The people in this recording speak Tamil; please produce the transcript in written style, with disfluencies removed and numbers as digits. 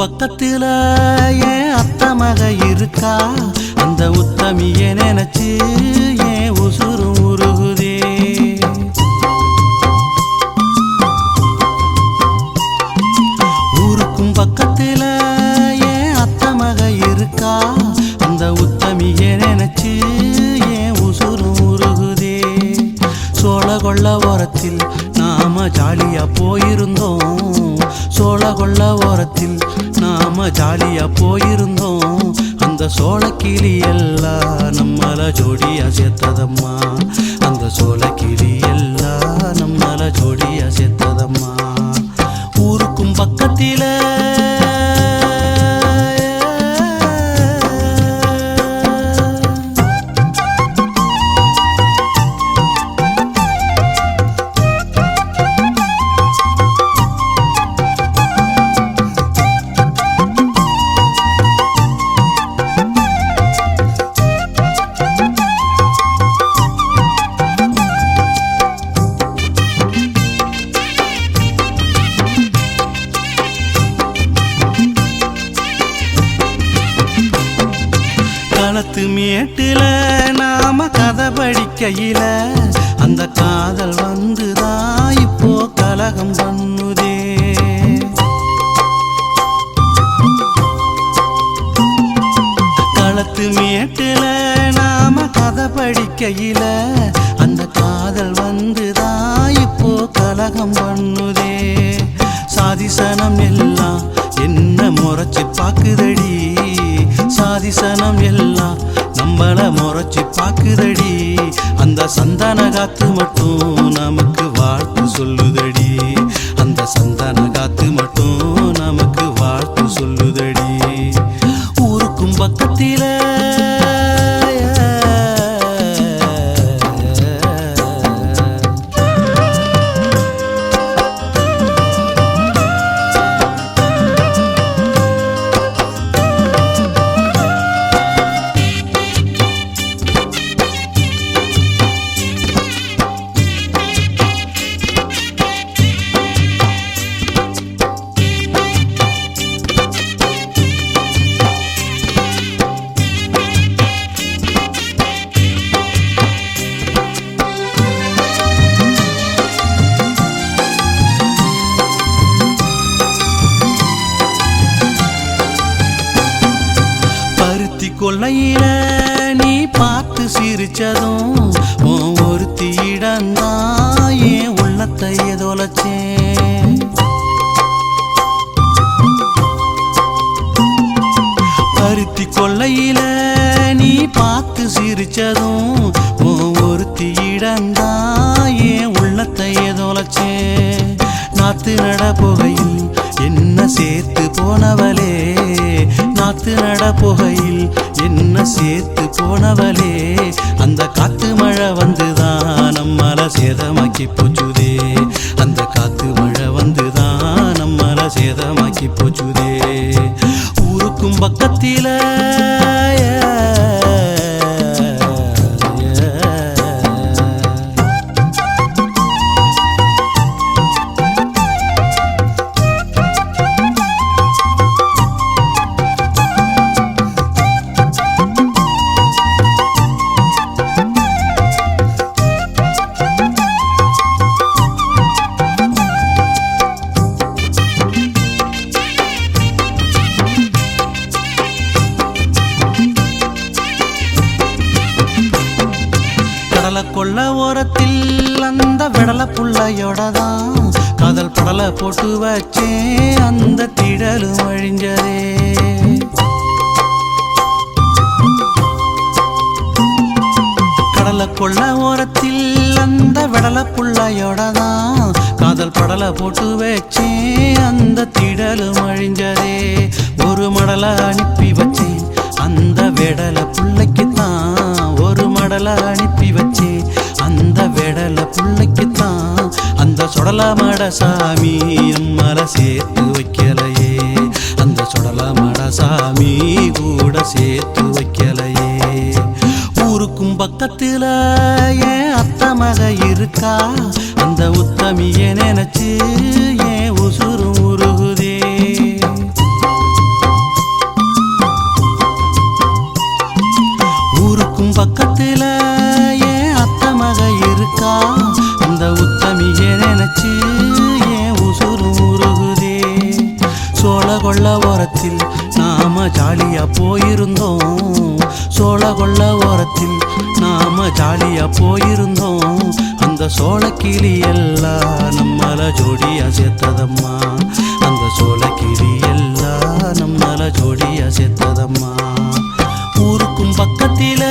பக்கத்துல ஏன் அத்த மக இருக்கா, அந்த உத்தமிய நினைச்சு ஏன் உசுரும் உருகுதே. ஊருக்கும் பக்கத்துல ஏன் அத்த மக இருக்கா, அந்த உத்தமிய நினைச்சு ஏன் உசுரும் உருகுதே. சோழ கொள்ள ஓரத்தில் நாம ஜாலியா போயிருந்தோம், சோழ கொள்ள ஓரத்தில் நாம ஜாலியா போயிருந்தோம். அந்த சோழக்கிளி எல்லாம் நம்மள ஜோடியா சேர்த்ததம்மா, அந்த சோழக்கிளி எல்லாம் நம்மள ஜோடியா சேர்த்ததம்மா. ஊருக்கும் பக்கத்தில களத்து மேட்டுல நாம கதை படிக்கையில அந்த காதல் வந்துதான் இப்போ கலகம் பண்ணுதே. களத்து மேட்டுல நாம கதை படிக்கையில அந்த காதல் வந்துதான் இப்போ கலகம் பண்ணுதே. சாதிசனம் எல்லாம் என்ன முறைச்சு பாக்குதடி, சாதிசனம் எல்லாம் நம்மள முறைச்சு பாக்குதடி. அந்த சந்தன காத்து மட்டும் நமக்கு வாழ்த்து சொல்லுதடி, அந்த சந்தன காத்து மட்டும் நமக்கு வாழ்த்து சொல்லுதடி. ஊருக்கும் பக்கத்தில கொல்லையில நீ பார்த்து சிரிச்சதும் ஒருத்தி இடந்தான் என் உள்ளத்தை தொலைச்சேன். பருத்தி கொல்லையில நீ பார்த்து சிரிச்சதும் ஒருத்தி இடந்தான் என் உள்ளத்தை தொலைச்சேன். நாத்து நட புகையில் என்ன சேர்த்து போனவளே, நாத்து நட புகையில் என்ன சேர்த்து போனவளே. அந்த காத்து மழை வந்துதான் நம்மள சேதமாக்கி போச்சுதே, அந்த காத்து மழை வந்துதான் நம்மள சேதமாக்கி போச்சுதே. ஊருக்கும் பக்கத்தில கொள்ள ஓரத்தில் அந்த விடல புள்ளையோடதான் காதல் படலை போட்டு வச்சேன், அந்த திடலும் அழிஞ்சதே. கடலை கொள்ள ஓரத்தில் அந்த விடல புள்ளையோடதான் காதல் படலை போட்டு வச்சேன், அந்த திடலும் அழிஞ்சதே. ஒரு மடலை அனுப்பி வச்சேன் அந்த விடல புள்ளைக்குத்தான், ஒரு மடலை அனுப்பி வச்சேன் அந்த விடல புள்ளைக்குத்தான். அந்த சொடல மடசாமி நம்மள சேர்த்து வைக்கலையே, அந்த சொடல மடசாமி கூட சேர்த்து வைக்கலையே. ஊருக்கும் பக்கத்துல ஏன் அத்த மக இருக்கா, அந்த உத்தமிய நினைச்சு ஏன் உசுரும் உருகுதே. கொள்ள ஓரத்தில் நாம ஜாலியா போயிருந்தோம். சோழ கொள்ள ஓரத்தில் நாம ஜாலியா போயிருந்தோம். அந்த சோளக்கிளி எல்லாம் நம்மள ஜோடியா சேர்த்ததம்மா. அந்த சோளக்கிளி எல்லாம் நம்மள ஜோடியா சேர்த்ததம்மா. ஊருக்கும் பக்கத்தில